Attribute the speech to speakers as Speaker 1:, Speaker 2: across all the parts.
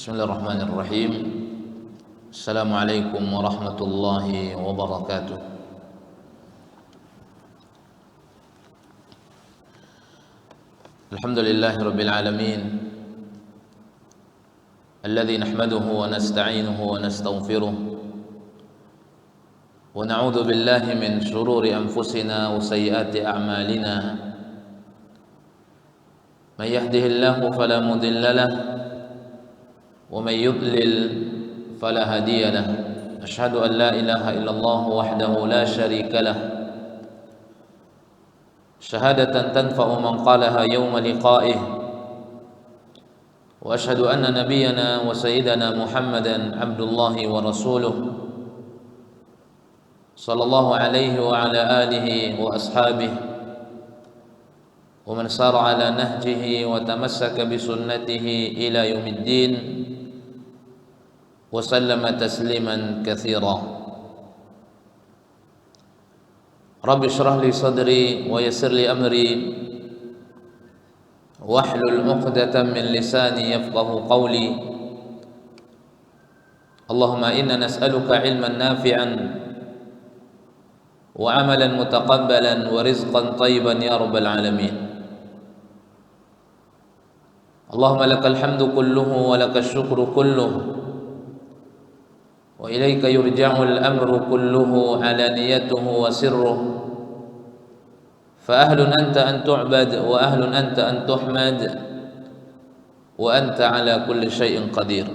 Speaker 1: Bismillahirrahmanirrahim. Assalamualaikum warahmatullahi wabarakatuh. Alhamdulillahi rabbil alamin, alladzi nahmaduhu wa nasta'inuhu wa nastaghfiruh wa na'udzu billahi min shururi anfusina wa sayyiati a'malina. Man yahdihillahu fala mudilla lahu ومن يضلل فلا هادي له. أشهد أن لا إله إلا الله وحده لا شريك له شهادة تنفع من قالها يوم لقائه. وأشهد أن نبينا وسيدنا محمدا عبد الله ورسوله صلى الله عليه وعلى آله وأصحابه ومن سار على نهجه وتمسك بسنته إلى يوم الدين وسلم تسليما كثيرا. رب اشرح لي صدري ويسر لي أمري واحلل عقدة من لساني يفقه قولي. اللهم إنا نسألك علما نافعا وعملا متقبلا ورزقا طيبا يا رب العالمين. اللهم لك الحمد كله ولك الشكر كله وإليك يرجع الأمر كله علانيته وسره. فأهل أنت أن تعبد وأهل أنت أن تحمد وأنت على كل شيء قدير.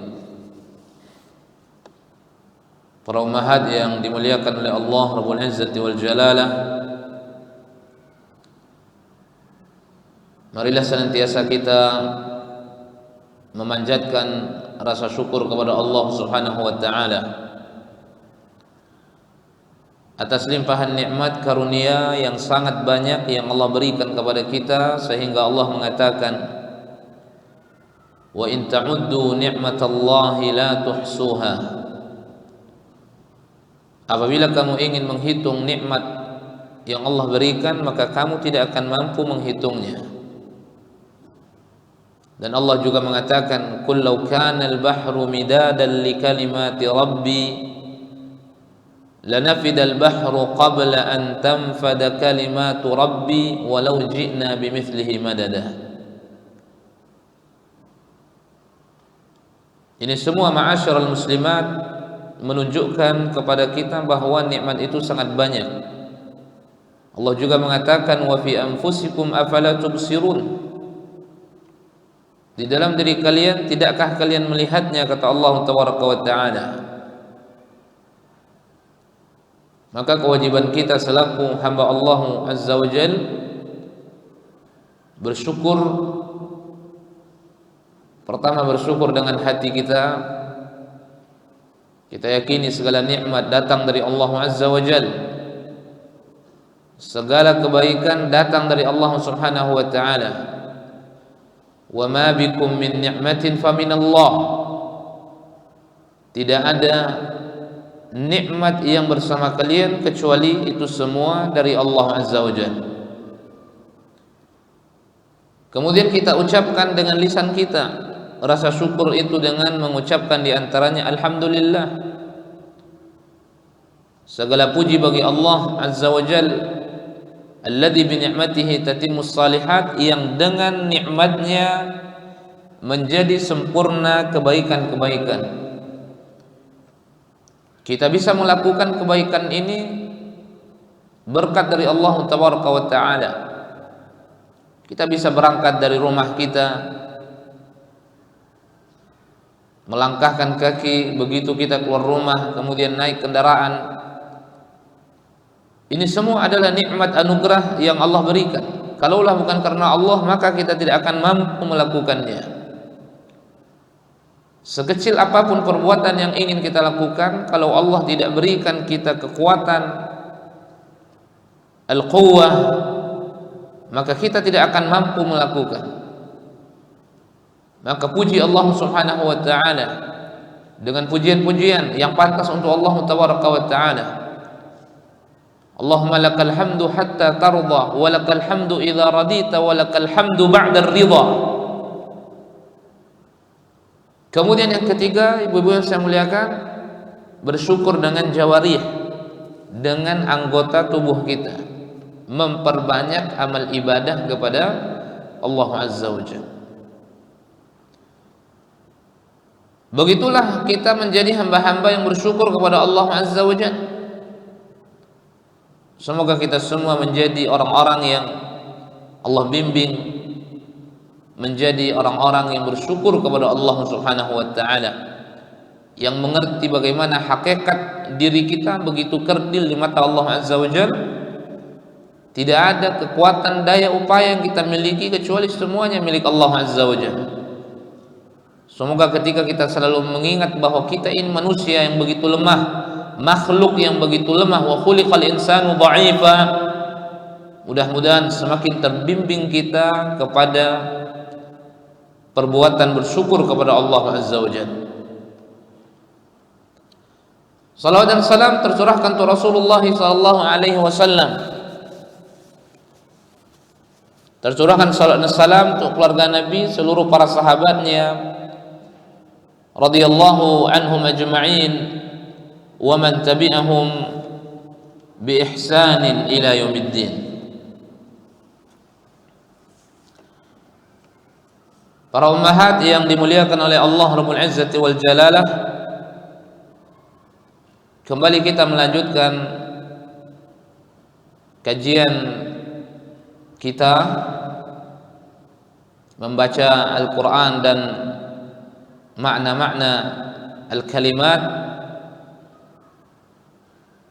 Speaker 1: Para ummahat yang dimuliakan oleh Allah Rabbul Izzati wal Jalalah, marilah senantiasa kita memanjatkan rasa syukur kepada Allah Subhanahu wa taala atas limpahan nikmat karunia yang sangat banyak yang Allah berikan kepada kita, sehingga Allah mengatakan, wa in ta'uddu ni'matallahi la tuhsuha. Apabila kamu ingin menghitung nikmat yang Allah berikan, maka kamu tidak akan mampu menghitungnya. Dan Allah juga mengatakan, qul law kana al-bahru midadan li kalimati rabbi lanafida al-bahru qabla an tanfada kalimatu rabbi walau ji'na bimithlihi madada. Ini semua ma'asyiral muslimat menunjukkan kepada kita bahwa nikmat itu sangat banyak. Allah juga mengatakan, wa fi anfusikum afala tubsirun. Di dalam diri kalian tidakkah kalian melihatnya, kata Allah Tabaraka wa taala. Maka kewajiban kita selaku hamba Allah Azza wa Jal bersyukur. Pertama, bersyukur dengan hati kita. Kita yakini segala nikmat datang dari Allah Azza wa Jal. Segala kebaikan datang dari Allah Subhanahu wa taala. Wa ma bikum min ni'matin fa min Allah. Tidak ada nikmat yang bersama kalian kecuali itu semua dari Allah Azza wa Jalla. Kemudian kita ucapkan dengan lisan kita rasa syukur itu dengan mengucapkan di antaranya alhamdulillah. Segala puji bagi Allah Azza wa Jalla, alladzi bi ni'matihi tatimmus salihat, yang dengan nikmatnya menjadi sempurna kebaikan-kebaikan. Kita bisa melakukan kebaikan ini berkat dari Allah Tabaraka wa taala. Kita bisa berangkat dari rumah kita, melangkahkan kaki begitu kita keluar rumah, kemudian naik kendaraan. Ini semua adalah nikmat anugerah yang Allah berikan. Kalaulah bukan karena Allah, maka kita tidak akan mampu melakukannya. Sekecil apapun perbuatan yang ingin kita lakukan, kalau Allah tidak berikan kita kekuatan al-quwwah, maka kita tidak akan mampu melakukan. Maka puji Allah Subhanahu wa taala dengan pujian-pujian yang pantas untuk Allah Tabaraka wa taala. Allahumma lakal hamdu hatta tarda wa lakal hamdu idza radita wa lakal hamdu ba'da ar-ridha. Kemudian yang ketiga, ibu-ibu yang saya muliakan, bersyukur dengan jawarih, dengan anggota tubuh kita, memperbanyak amal ibadah kepada Allah Azza wa Jalla. Begitulah kita menjadi hamba-hamba yang bersyukur kepada Allah Azza wa Jalla. Semoga kita semua menjadi orang-orang yang Allah bimbing, menjadi orang-orang yang bersyukur kepada Allah Subhanahu wa taala, yang mengerti bagaimana hakikat diri kita begitu kerdil di mata Allah Azza wa Jalla. Tidak ada kekuatan daya upaya yang kita miliki kecuali semuanya milik Allah Azza wa Jalla. Semoga ketika kita selalu mengingat bahwa kita ini manusia yang begitu lemah, makhluk yang begitu lemah, wa khuliqal insanu dha'ifa, mudah-mudahan semakin terbimbing kita kepada perbuatan bersyukur kepada Allah Azza wa Jalla. Salawat dan salam tercurahkan untuk Rasulullah sallallahu alaihi wasallam. Tercurahkan salawat dan salam untuk keluarga Nabi, seluruh para sahabatnya radhiyallahu anhum ajma'in wa man tabi'ahum bi ihsanin ila yaumiddin. Para ummahat yang dimuliakan oleh Allah Rabbul Izzati wal Jalalah, kembali kita melanjutkan kajian kita membaca Al-Quran dan makna-makna Al-Kalimat.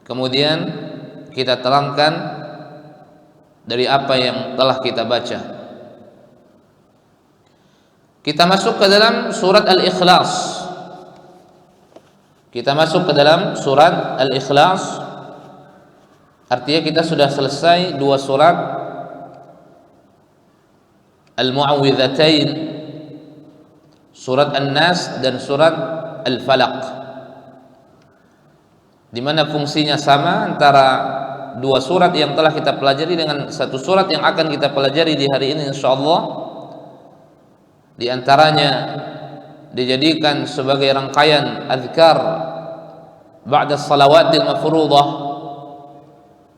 Speaker 1: Kemudian kita terangkan dari apa yang telah kita baca. Kita masuk ke dalam surat Al-Ikhlas. Kita masuk ke dalam surat Al-Ikhlas. Artinya kita sudah selesai dua surat Al-Mu'awwidhatain, surat An-Nas dan surat Al-Falaq, di mana fungsinya sama antara dua surat yang telah kita pelajari dengan satu surat yang akan kita pelajari di hari ini insyaallah. Di antaranya dijadikan sebagai rangkaian azkar ba'da salawatil mafruḍah,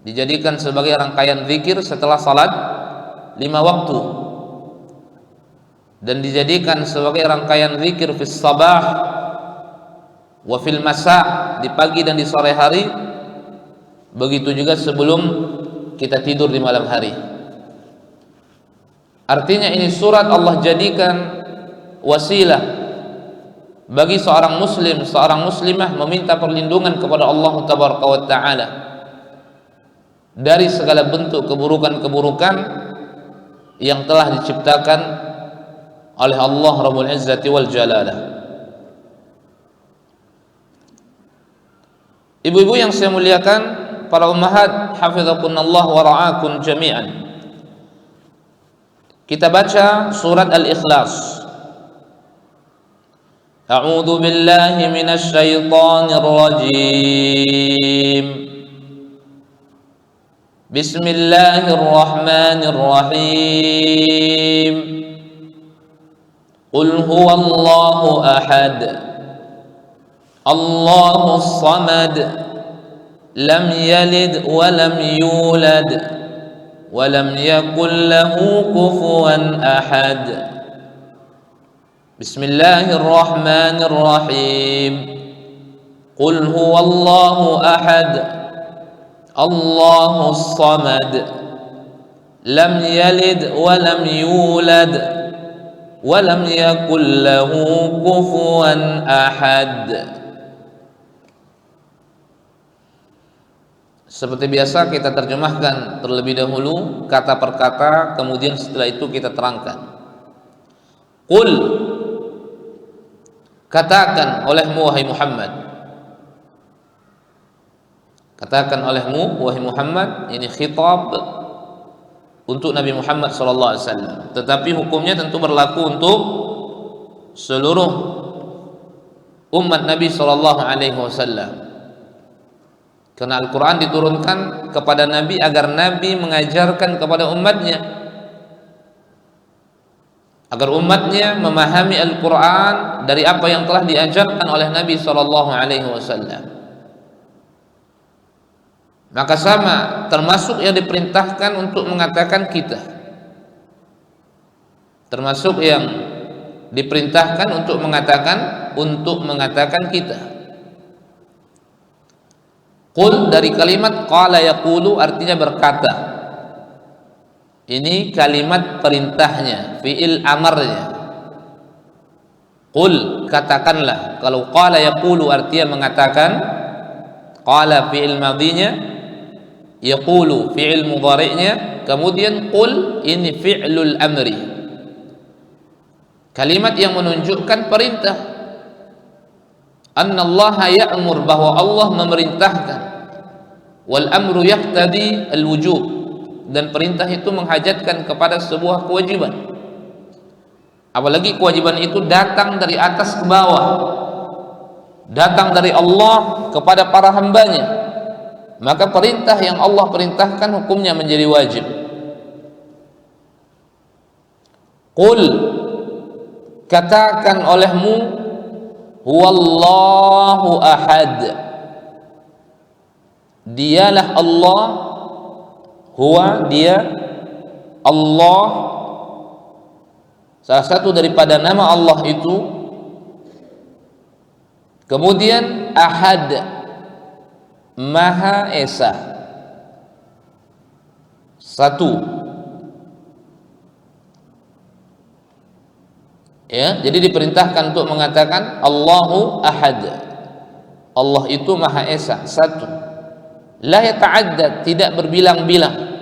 Speaker 1: dijadikan sebagai rangkaian zikir setelah salat 5 waktu, dan dijadikan sebagai rangkaian zikir fis sabah wa fil masa, di pagi dan di sore hari, begitu juga sebelum kita tidur di malam hari. Artinya ini surat Allah jadikan wasilah bagi seorang muslim, seorang muslimah meminta perlindungan kepada Allah Tabaraka wa Ta'ala dari segala bentuk keburukan-keburukan yang telah diciptakan oleh Allah Rabbul Izzati wal Jalalah. Ibu-ibu yang saya muliakan, para ummahat hafizakunallah wa ra'akum jami'an. Kita baca surat Al-Ikhlas. A'udzu billahi minasy syaithanir rajim. Bismillahirrahmanirrahim. Qul huwallahu ahad. Allahus samad. Lam yalid wa lam yulad. ولم يكن له كفوا أحد. بسم الله الرحمن الرحيم. قل هو الله أحد الله الصمد لم يلد ولم يولد ولم يكن له كفوا أحد. Seperti biasa kita terjemahkan terlebih dahulu kata per kata, kemudian setelah itu kita terangkan. Qul, katakan olehmu wahai Muhammad. Katakan olehmu wahai Muhammad, ini khitab untuk Nabi Muhammad sallallahu alaihi wasallam, tetapi hukumnya tentu berlaku untuk seluruh umat Nabi sallallahu alaihi wasallam. Karena Al-Quran diturunkan kepada Nabi agar Nabi mengajarkan kepada umatnya agar umatnya memahami Al-Quran dari apa yang telah diajarkan oleh Nabi SAW. Maka sama, termasuk yang diperintahkan untuk mengatakan kita, termasuk yang diperintahkan untuk mengatakan kita. Qul dari kalimat qala yaqulu, artinya berkata. Ini kalimat perintahnya, fi'il amarnya. Qul, katakanlah. Kalau qala yaqulu artinya mengatakan, qala fi'il madhinya, yaqulu fi'il mudhari'nya, kemudian qul ini fi'lul amri, kalimat yang menunjukkan perintah. Annallaha ya'mur, bahwa Allah memerintahkan. Wal amru yaqtadi al wujub, dan perintah itu menghajatkan kepada sebuah kewajiban. Apalagi kewajiban itu datang dari atas ke bawah, datang dari Allah kepada para hambanya, maka perintah yang Allah perintahkan hukumnya menjadi wajib. Qul, katakan olehmu, huwallahu ahad, dialah Allah, huwa dia, Allah, salah satu daripada nama Allah itu. Kemudian ahad, Maha Esa, satu. Ya, jadi diperintahkan untuk mengatakan Allahu ahad, Allah itu Maha Esa, satu. La yata'addad, tidak berbilang-bilang.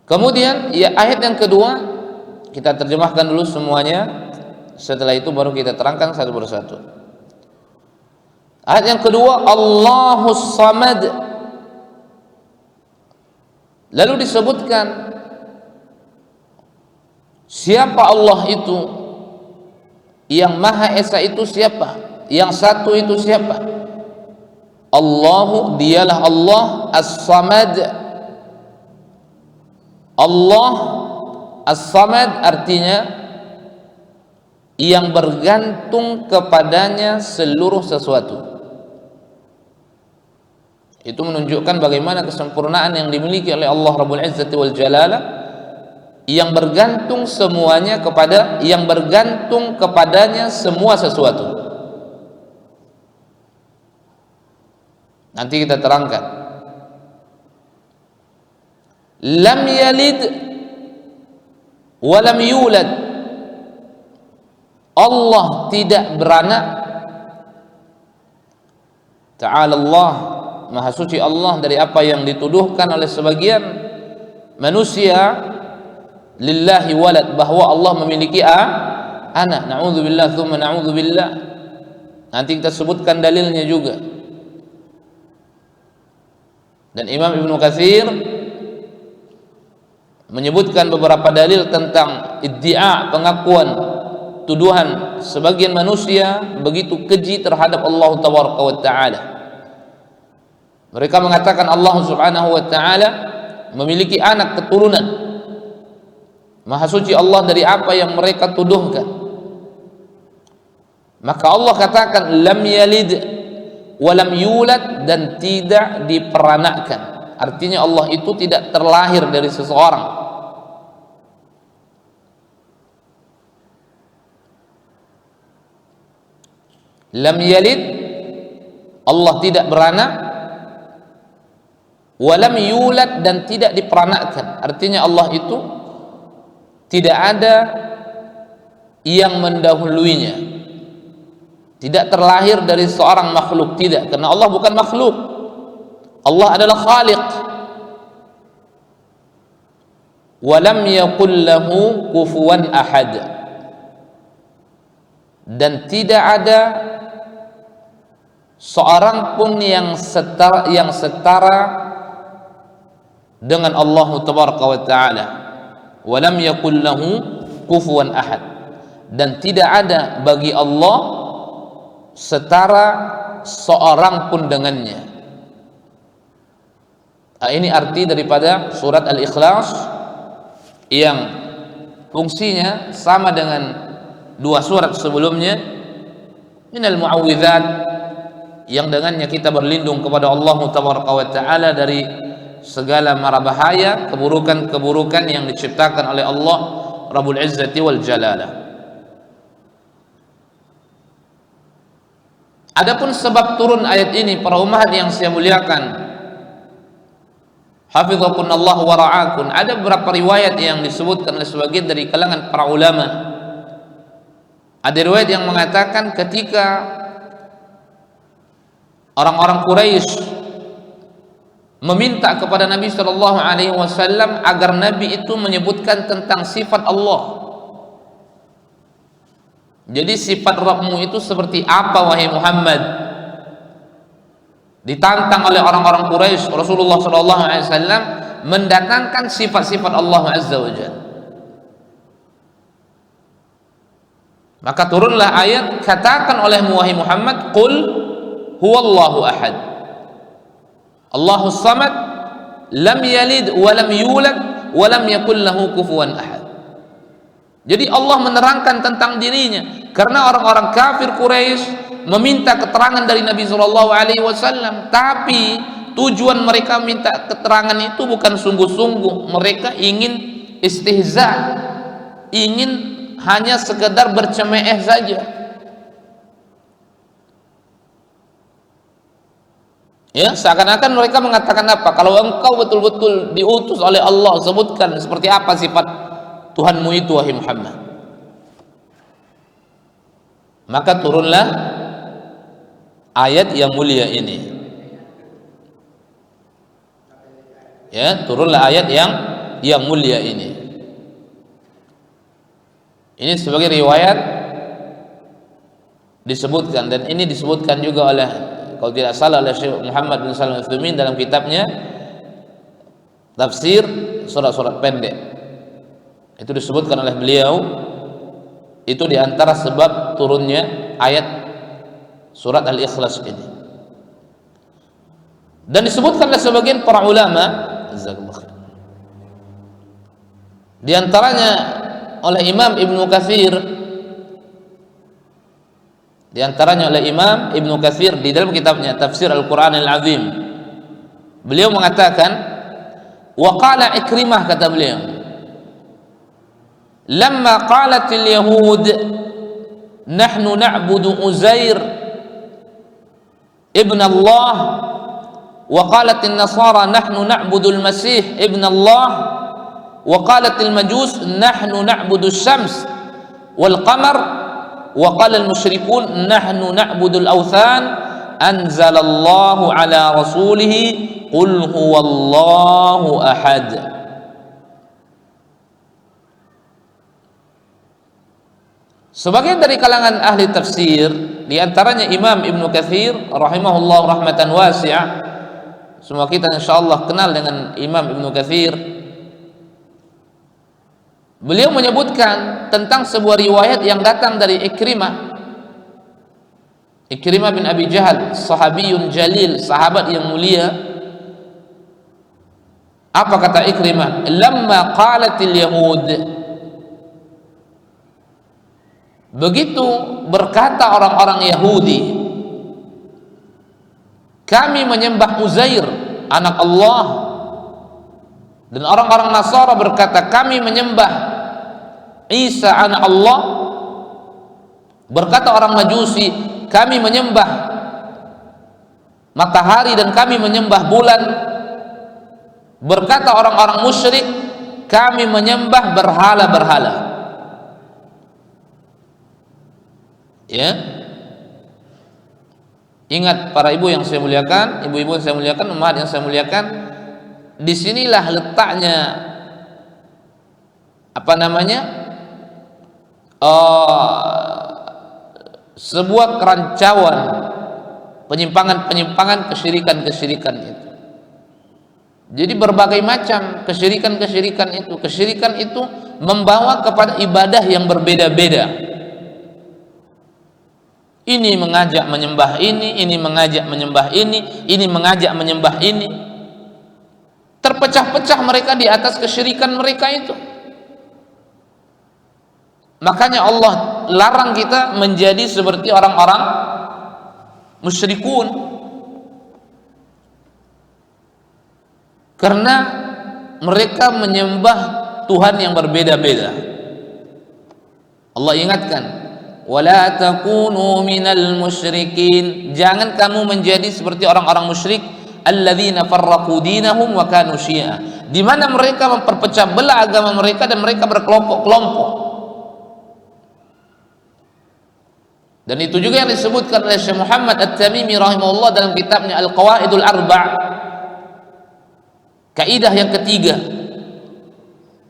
Speaker 1: Kemudian ya, ayat yang kedua kita terjemahkan dulu semuanya, setelah itu baru kita terangkan satu persatu. Ayat yang kedua, Allahus Samad. Lalu disebutkan siapa Allah itu, yang Maha Esa itu siapa, yang satu itu siapa. Allahu, dialah Allah, As-Samad. Allah As-Samad artinya yang bergantung kepadanya seluruh sesuatu. Itu menunjukkan bagaimana kesempurnaan yang dimiliki oleh Allah Rabbul Izzati wal Jalalah, yang bergantung semuanya kepada, yang bergantung kepadanya semua sesuatu. Nanti kita terangkan. Lam yalid wa lam yulad, Allah tidak beranak. Ta'ala Allah, Maha suci Allah dari apa yang dituduhkan oleh sebagian manusia, lillahi walad, bahwa Allah memiliki anak. Na'udzubillah tsumma na'udzubillah. Nanti kita sebutkan dalilnya juga. Dan Imam Ibnu Katsir menyebutkan beberapa dalil tentang iddia, pengakuan, tuduhan sebagian manusia begitu keji terhadap Allah Tabaraka wa Ta'ala. Mereka mengatakan Allah Subhanahu wa Ta'ala memiliki anak keturunan. Maha suci Allah dari apa yang mereka tuduhkan. Maka Allah katakan lam yalid wa lam yulad, dan tidak diperanakkan. Artinya Allah itu tidak terlahir dari seseorang. Lam yalid, Allah tidak beranak. Walam yulad, dan tidak diperanakkan. Artinya Allah itu tidak ada yang mendahuluinya, tidak terlahir dari seorang makhluk, tidak, karena Allah bukan makhluk. Allah adalah Khaliq. Walam yakul lahu kufuwan ahad, dan tidak ada seorang pun yang setara dengan Allah Tabaraka wa Ta'ala. Walam yakul lahu kufuwan ahad, dan tidak ada bagi Allah setara seorang pun dengannya. Ini arti daripada surat Al-Ikhlas yang fungsinya sama dengan dua surat sebelumnya, minal mu'awwidzat, yang dengannya kita berlindung kepada Allah Tabaraka wa Ta'ala dari segala mara bahaya, keburukan-keburukan yang diciptakan oleh Allah Rabbul Izzati wal Jalalah. Adapun sebab turun ayat ini, para umat yang saya muliakan, hafizakunallah wa ra'akun, ada beberapa riwayat yang disebutkan oleh sebagian dari kalangan para ulama. Ada riwayat yang mengatakan ketika orang-orang Quraisy meminta kepada Nabi sallallahu alaihi wasallam agar Nabi itu menyebutkan tentang sifat Allah. Jadi sifat Rabbmu itu seperti apa wahai Muhammad? Ditantang oleh orang-orang Quraisy, Rasulullah sallallahu alaihi wasallam mendatangkan sifat-sifat Allah azza wa jalla. Maka turunlah ayat, katakan olehmu wahai Muhammad, qul huwallahu ahad, Allahus samad, lam yalid wa lam yulad wa lam yakul lahu kufuwan ahad. Jadi Allah menerangkan tentang dirinya, karena orang-orang kafir Quraisy meminta keterangan dari Nabi Shallallahu Alaihi Wasallam, tapi tujuan mereka minta keterangan itu bukan sungguh-sungguh, mereka ingin istihza, ingin hanya sekedar bercemeh saja. Ya, seakan-akan mereka mengatakan apa? Kalau engkau betul-betul diutus oleh Allah, sebutkan seperti apa sifat Tuhanmu itu wahai Muhammad. Maka turunlah ayat yang mulia ini. Ya, turunlah ayat yang mulia ini. Ini sebagai riwayat disebutkan, dan ini disebutkan juga oleh, kalau tidak salah, oleh Syekh Muhammad bin Shalih Al-Utsaimin dalam kitabnya tafsir surat-surat pendek. Itu disebutkan oleh beliau, itu diantara sebab turunnya ayat surat Al-Ikhlas ini. Dan disebutkan oleh sebagian para ulama, di antaranya oleh Imam Ibnu Katsir, di antaranya oleh Imam Ibnu Katsir di dalam kitabnya Tafsir Al-Qur'an Al-Azim. Beliau mengatakan, wa qala Ikrimah, kata beliau, lamma qalatil yahud nahnu na'budu Uzair ibn Allah, wa qalatin nasara nahnu na'budu al-Masih ibn Allah, wa qalatil majus nahnu na'budu asy-syams wal qamar, wa qala al-musyrikun nahnu na'budu al-awthan, anzalallahu ala rasulih qul huwallahu ahad. Sebagian dari kalangan ahli tafsir, di antaranya Imam Ibnu Katsir rahimahullah rahmatan wasi'ah, semua kita insyaallah kenal dengan Imam Ibnu Katsir. Beliau menyebutkan tentang sebuah riwayat yang datang dari Ikrimah bin Abi Jahal, sahabiyun jalil, sahabat yang mulia. Apa kata Ikrimah? Lamma qalatil yahud, begitu berkata orang-orang Yahudi, kami menyembah Uzair anak Allah, dan orang-orang Nasara berkata kami menyembah Isa anak Allah. Berkata orang Majusi, kami menyembah matahari dan kami menyembah bulan. Berkata orang-orang musyrik, kami menyembah berhala-berhala. Ya, ingat para ibu yang saya muliakan, ibu-ibu yang saya muliakan, umat yang saya muliakan, disinilah letaknya sebuah kerancuan, penyimpangan-penyimpangan, kesyirikan itu. Jadi berbagai macam kesyirikan itu membawa kepada ibadah yang berbeda-beda. Ini mengajak menyembah ini mengajak menyembah ini mengajak menyembah ini. terpecah-pecah mereka di atas kesyirikan mereka itu. Makanya Allah larang kita menjadi seperti orang-orang musyrikun, karena mereka menyembah Tuhan yang berbeda-beda. Allah ingatkan, wala takunu minal musyrikin, jangan kamu menjadi seperti orang-orang musyrik, alladzina farraqu dinahum wa kanu syi'a, di mana mereka memperpecah belah agama mereka dan mereka berkelompok-kelompok. Dan itu juga yang disebutkan oleh Syekh Muhammad At-Tamimi rahimahullah dalam kitabnya Al-Qawaidul Arba', kaidah yang ketiga.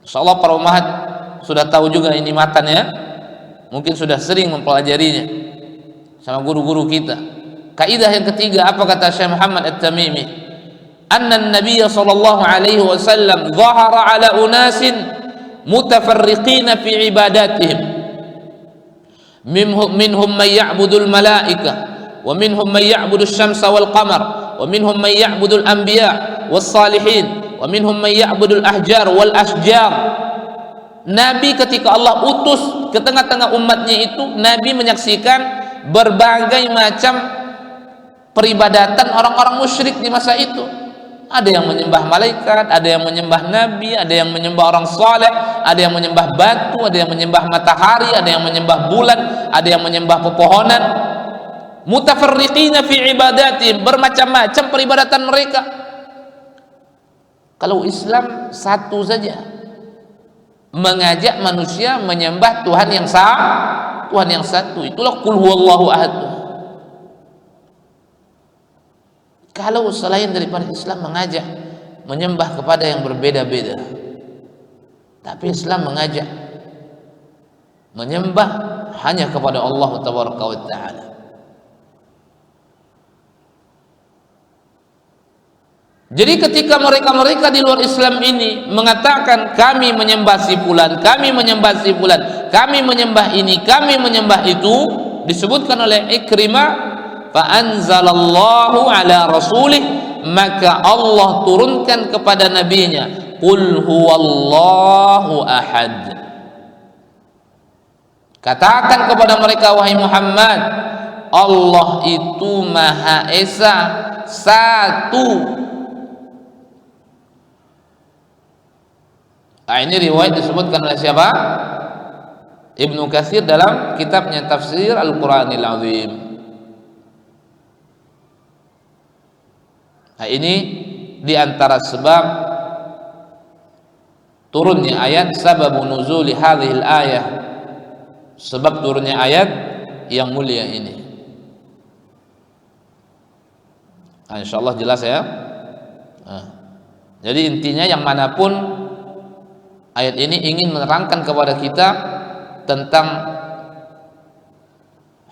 Speaker 1: Insyaallah para umat sudah tahu juga ini matannya, mungkin sudah sering mempelajarinya sama guru-guru kita. Kaidah yang ketiga, apa kata Syekh Muhammad At-Tamimi? Anna an-nabiy sallallahu alaihi wasallam dhahara ala unasin mutafarriqina fi ibadatihim, minhum man ya'budul malaika, wa minhum man ya'budul syamsa wal qamar, wa minhum man ya'budul anbiya was salihin, wa minhum man ya'budul ahjar wal asjar. Nabi ketika Allah utus ke tengah-tengah umatnya itu, Nabi menyaksikan berbagai macam peribadatan orang-orang musyrik di masa itu. Ada yang menyembah malaikat, ada yang menyembah nabi, ada yang menyembah orang saleh, ada yang menyembah batu, ada yang menyembah matahari, ada yang menyembah bulan, ada yang menyembah pepohonan. Mutafarriqina fi ibadatihim, bermacam-macam peribadatan mereka. Kalau Islam satu saja, mengajak manusia menyembah Tuhan yang Tuhan yang satu. Itulah qul huwallahu ahad. Kalau selain daripada Islam mengajak menyembah kepada yang berbeda-beda, tapi Islam mengajak menyembah hanya kepada Allah Tabaraka wa Ta'ala. Jadi ketika mereka-mereka di luar Islam ini mengatakan kami menyembah si fulan, kami menyembah si fulan, kami menyembah ini, kami menyembah itu, disebutkan oleh Ikrimah, fa anzalallahu ala rasulih, maka Allah turunkan kepada nabinya, qul huwallahu ahad, katakan kepada mereka wahai Muhammad, Allah itu Maha Esa, satu. Ini riwayat disebutkan oleh siapa? Ibnu Katsir dalam kitabnya Tafsir Al-Qur'anil Azim. Nah, ini diantara sebab turunnya ayat, sababu nuzuli hadhil ayah, sebab turunnya ayat yang mulia ini. Nah, insyaallah jelas ya. Nah, jadi intinya yang manapun ayat ini ingin menerangkan kepada kita tentang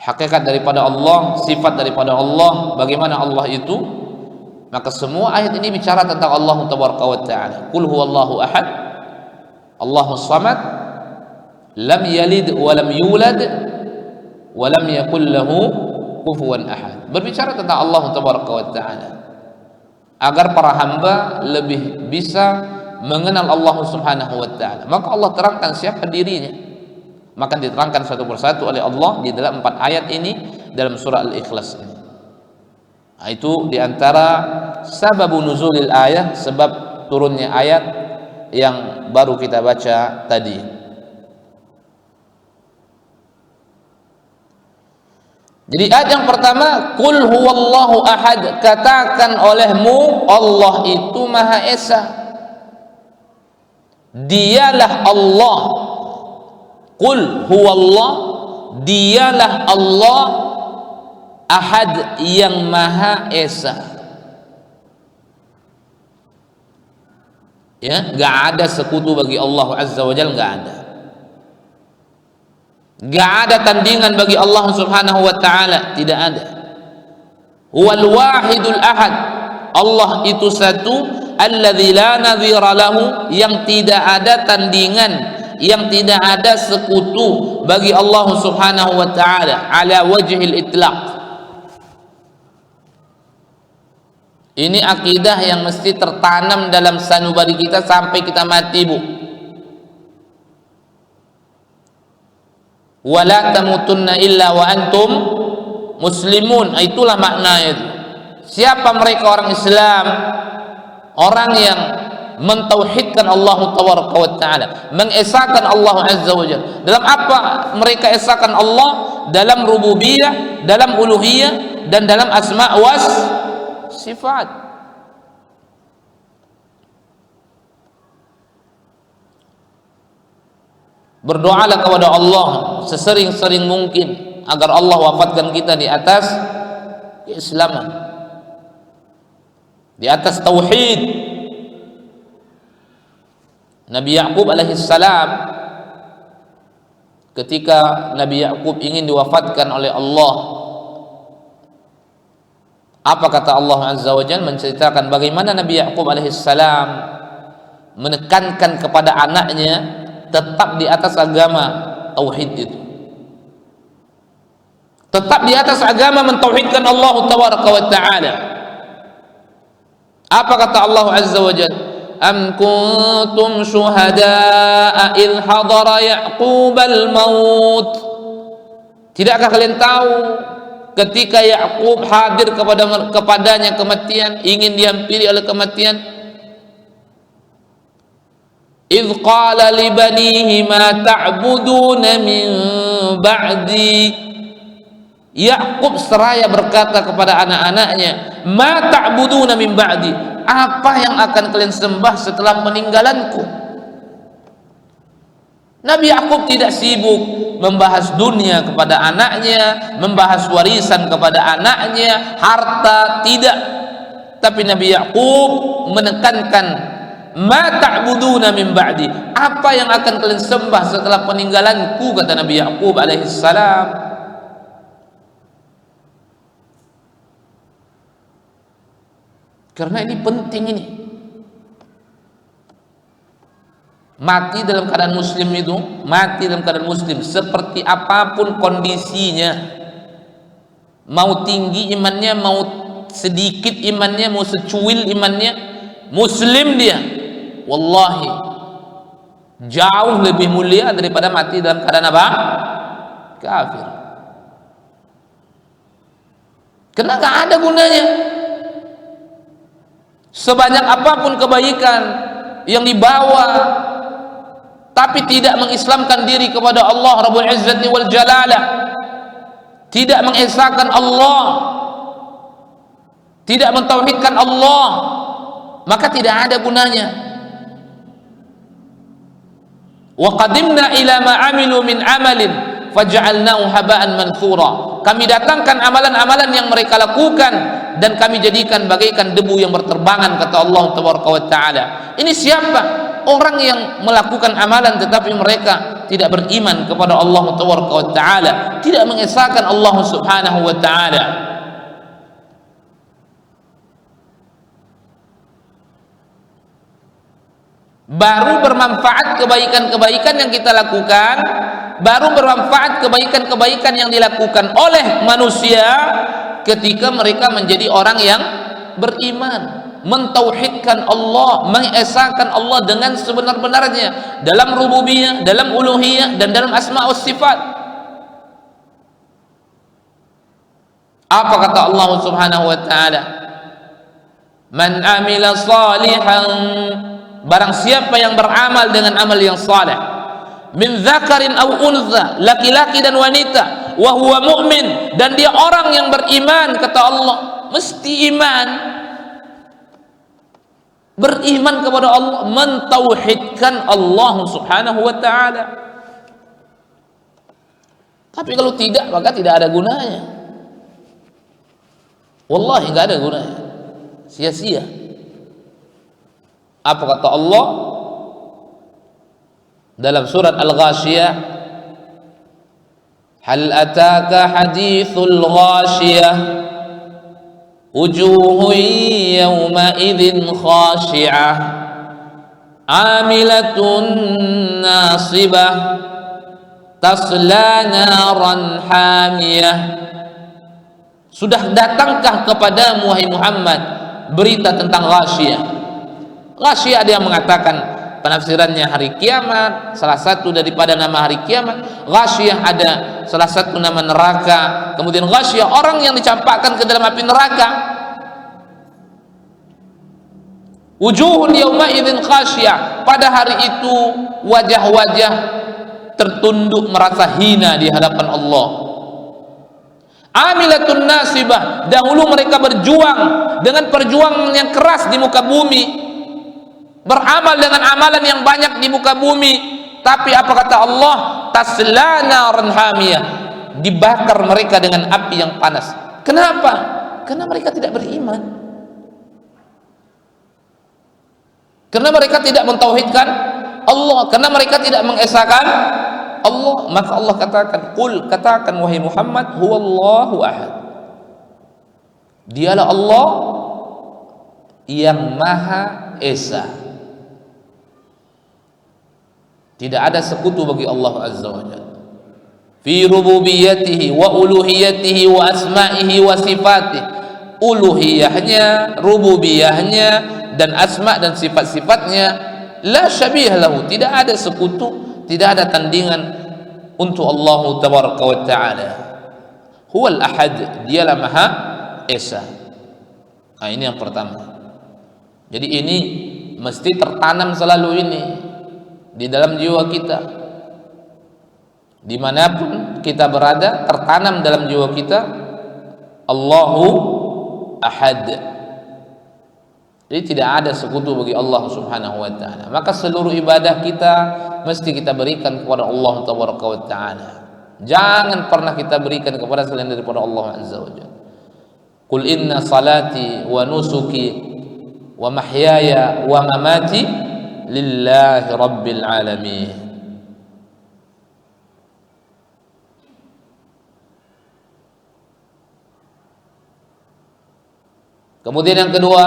Speaker 1: hakikat daripada Allah, sifat daripada Allah, bagaimana Allah itu, maka semua ayat ini bicara tentang Allah Tabaraka wa Ta'ala. Qul huwallahu ahad, Allahus samad, lam yalid wa lam yulad wa lam yakul lahu kufuwan ahad. Berbicara tentang Allah Tabaraka wa Ta'ala agar para hamba lebih bisa mengenal Allah Subhanahu wa Ta'ala. Maka Allah terangkan siapa dirinya, maka diterangkan satu persatu oleh Allah di dalam 4 ayat ini dalam surah Al-Ikhlas ini. Nah, itu diantara sababu nuzulil ayat, sebab turunnya ayat yang baru kita baca tadi. Jadi ayat yang pertama, qul huwallahu ahad, katakan olehmu Allah itu Maha Esa, dialah Allah. Qul huwallah, dialah Allah ahad, yang Maha Esa. Ya, enggak ada sekutu bagi Allah Azza wa Jalla, enggak ada. Enggak ada tandingan bagi Allah Subhanahu wa Ta'ala, tidak ada. Huwal wahidul ahad, Allah itu satu, alladzi la nadhira lahu, yang tidak ada tandingan, yang tidak ada sekutu bagi Allah Subhanahu wa Ta'ala ala wajhil itlaq. Ini akidah yang mesti tertanam dalam sanubari kita sampai kita mati, Bu. Wala tamutunna illa wa antum muslimun. Itulah maknanya itu. Siapa mereka orang Islam? Orang yang mentauhidkan Allah Taala, mengesahkan Allah Azza wa Jalla. Dalam apa mereka esahkan Allah? Dalam rububiyah, dalam uluhiyah, dan dalam asma was sifat. Berdoalah kepada Allah sesering-sering mungkin agar Allah wafatkan kita di atas keislaman, di atas tauhid. Nabi Ya'qub alaihissalam, ketika Nabi Ya'qub ingin diwafatkan oleh Allah, apa kata Allah Azza wa Jalla? Menceritakan bagaimana Nabi Ya'qub alaihissalam menekankan kepada anaknya tetap di atas agama tauhid itu, tetap di atas agama mentauhidkan Allah Taala. Apa kata Allah Azza wa Jalla? Am kuntum syuhada'a idh hadara Ya'qub al-maut. Tidakkah kalian tahu ketika Ya'qub hadir kepadanya kematian, ingin dihampiri oleh kematian? Idh qala li banihi ma ta'buduna min ba'di. Ya'qub seraya berkata kepada anak-anaknya, ma ta'buduna min ba'di, apa yang akan kalian sembah setelah peninggalanku? Nabi Ya'qub tidak sibuk membahas dunia kepada anaknya, membahas warisan kepada anaknya, harta, tidak. Tapi Nabi Ya'qub menekankan, ma ta'buduna min ba'di, apa yang akan kalian sembah setelah peninggalanku, kata Nabi Ya'qub alaihissalam. Karena ini penting, ini mati dalam keadaan muslim itu, mati dalam keadaan muslim seperti apapun kondisinya, mau tinggi imannya, mau sedikit imannya, mau secuil imannya, muslim dia, wallahi jauh lebih mulia daripada mati dalam keadaan apa? Kafir. Karena gak ada gunanya. Sebanyak apapun kebaikan yang dibawa, tapi tidak mengislamkan diri kepada Allah Rabbul Izzati wal Jalalah, tidak mengesahkan Allah, tidak mentauhidkan Allah, maka tidak ada gunanya. Wa qadimna ila ma amilu min amalin faj'alnahu haba'an manthura. Kami datangkan amalan-amalan yang mereka lakukan dan kami jadikan bagaikan debu yang berterbangan, kata Allah Taala. Ini siapa? Orang yang melakukan amalan tetapi mereka tidak beriman kepada Allah Taala, tidak mengesahkan Allah Subhanahu wa taala. Baru bermanfaat kebaikan-kebaikan yang kita lakukan, baru bermanfaat kebaikan-kebaikan yang dilakukan oleh manusia ketika mereka menjadi orang yang beriman, mentauhidkan Allah, mengesahkan Allah dengan sebenar-benarnya dalam rububiyah, dalam uluhiyah, dan dalam asma wa sifat. Apa kata Allah Subhanahu wa taala? Man amila salihan, barang siapa yang beramal dengan amal yang saleh, min dzakarin aw untha, laki-laki dan wanita, wa huwa mu'min, dan dia orang yang beriman, kata Allah. Mesti iman, beriman kepada Allah, mentauhidkan Allah Subhanahu wa taala. Tapi kalau tidak, maka tidak ada gunanya. Wallahi enggak ada gunanya, sia-sia. Apa kata Allah dalam surat Al-Ghashiyah? Hal ataka hadithul ghashiyah, wujuhun yawma idzin khashi'ah, amilatun nasibah, tasla naran hamiyah. Sudah datangkah kepadamu wahai Muhammad berita tentang ghasyiyah. Ghasyiyah ada yang mengatakan penafsirannya hari kiamat, salah satu daripada nama hari kiamat. Ghasyiyah ada salah satu nama neraka. Kemudian ghasyiyah orang yang dicampakkan ke dalam api neraka. Wujuhun yauma idzin khasyiyah, pada hari itu wajah-wajah tertunduk merasa hina di hadapan Allah. Amilatun nasibah, dahulu mereka berjuang dengan perjuangan yang keras di muka bumi, beramal dengan amalan yang banyak di muka bumi, tapi apa kata Allah? Tasla naran hamiyah, dibakar mereka dengan api yang panas. Kenapa? Karena mereka tidak beriman, karena mereka tidak mentauhidkan Allah, karena mereka tidak mengesahkan Allah. Maka Allah katakan, qul, katakan wahai Muhammad, huwallahu ahad, dialah Allah yang maha esa, tidak ada sekutu bagi Allah azza wa jalla fi rububiyatihi wa uluhiyatihi wa asma'ihi wa sifatih. Uluhiyahnya, rububiyahnya, dan asma dan sifat-sifatnya la syabih lahu, tidak ada sekutu, tidak ada tandingan untuk Allah tabaraka wa taala. Huwal ahad, dialah maha esa. Nah, ini yang pertama. Jadi ini mesti tertanam selalu ini di dalam jiwa kita, dimanapun kita berada, tertanam dalam jiwa kita Allahu ahad. Jadi tidak ada sekutu bagi Allah subhanahu wa ta'ala. Maka seluruh ibadah kita mesti kita berikan kepada Allah tabaraka wa ta'ala. Jangan pernah kita berikan kepada selain daripada Allah azza wa jalla. Qul inna salati wa nusuki wa mahyaya wa mamati lillahi rabbil alamin. Kemudian yang kedua,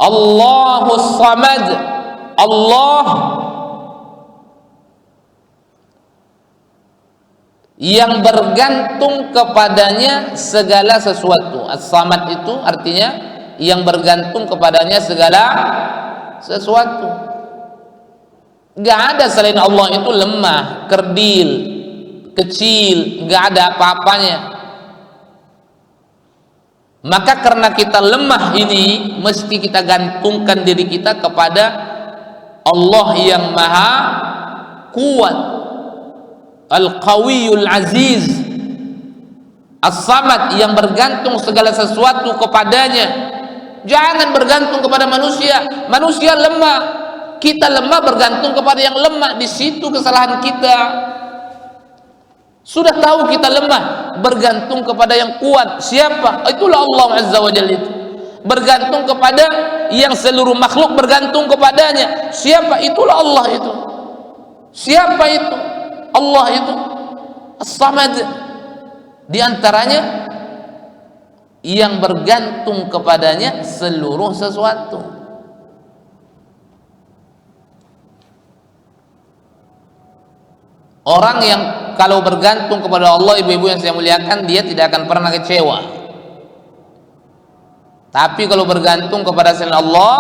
Speaker 1: Allahus Samad, Allah yang bergantung kepadanya segala sesuatu. As-Samad itu artinya yang bergantung kepadanya segala sesuatu. Gak ada selain Allah itu lemah, kerdil, kecil, gak ada apa-apanya. Maka karena kita lemah ini, mesti kita gantungkan diri kita kepada Allah yang maha kuat, Al-Qawiyul Aziz, As-Samad, yang bergantung segala sesuatu kepadanya. Jangan bergantung kepada manusia. Manusia lemah, kita lemah bergantung kepada yang lemah. Di situ kesalahan kita. Sudah tahu kita lemah, bergantung kepada yang kuat. Siapa? Itulah Allah azza wa jalla itu. Bergantung kepada yang seluruh makhluk bergantung kepadanya. Siapa? Itulah Allah itu. Siapa itu? Allah itu As-Samad. Di antaranya yang bergantung kepadanya seluruh sesuatu. Orang yang kalau bergantung kepada Allah, ibu-ibu yang saya muliakan, dia tidak akan pernah kecewa. Tapi kalau bergantung kepada selain Allah,